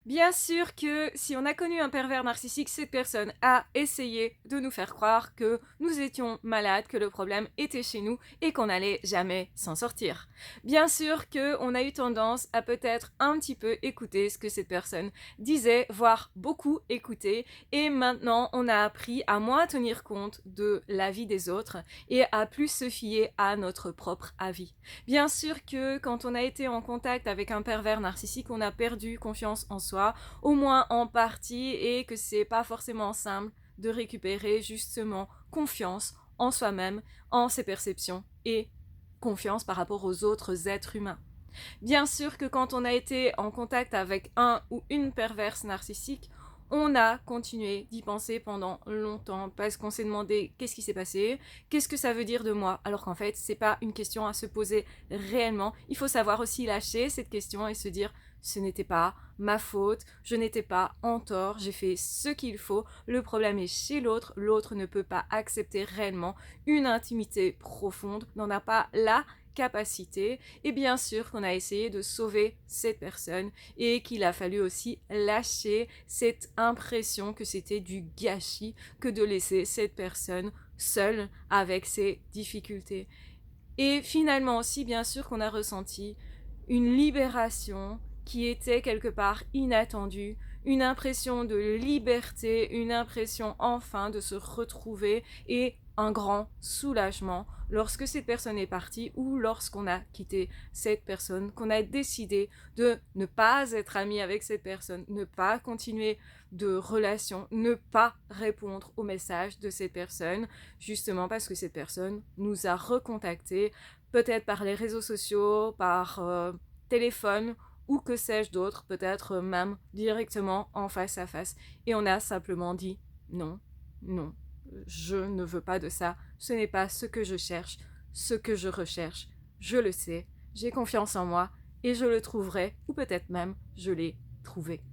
Bien sûr que si on a connu un pervers narcissique, cette personne a essayé de nous faire croire que nous étions malades, que le problème était chez nous et qu'on n'allait jamais s'en sortir. Bien sûr que on a eu tendance à peut-être un petit peu écouter ce que cette personne disait, voire beaucoup écouter, et maintenant on a appris à moins tenir compte de l'avis des autres et à plus se fier à notre propre avis. Bien sûr que quand on a été en contact avec un pervers narcissique, on a perdu confiance en soi, au moins en partie, et que c'est pas forcément simple de récupérer justement confiance en soi-même, en ses perceptions et confiance par rapport aux autres êtres humains. Bien sûr que quand on a été en contact avec un ou une perverse narcissique, on a continué d'y penser pendant longtemps parce qu'on s'est demandé qu'est-ce qui s'est passé, qu'est-ce que ça veut dire de moi, alors qu'en fait c'est pas une question à se poser réellement. Il faut savoir aussi lâcher cette question et se dire ce n'était pas ma faute, je n'étais pas en tort, j'ai fait ce qu'il faut, le problème est chez l'autre, l'autre ne peut pas accepter réellement une intimité profonde, n'en a pas la capacité, et bien sûr qu'on a essayé de sauver cette personne et qu'il a fallu aussi lâcher cette impression que c'était du gâchis que de laisser cette personne seule avec ses difficultés. Et finalement aussi, bien sûr qu'on a ressenti une libération qui était quelque part inattendue, une impression de liberté, une impression enfin de se retrouver et un grand soulagement lorsque cette personne est partie ou lorsqu'on a quitté cette personne, qu'on a décidé de ne pas être ami avec cette personne, ne pas continuer de relation, ne pas répondre aux messages de cette personne, justement parce que cette personne nous a recontactés, peut-être par les réseaux sociaux, par téléphone ou que sais-je d'autre, peut-être même directement en face à face. Et on a simplement dit non, non, je ne veux pas de ça, ce n'est pas ce que je cherche, ce que je recherche, je le sais, j'ai confiance en moi et je le trouverai, ou peut-être même je l'ai trouvé.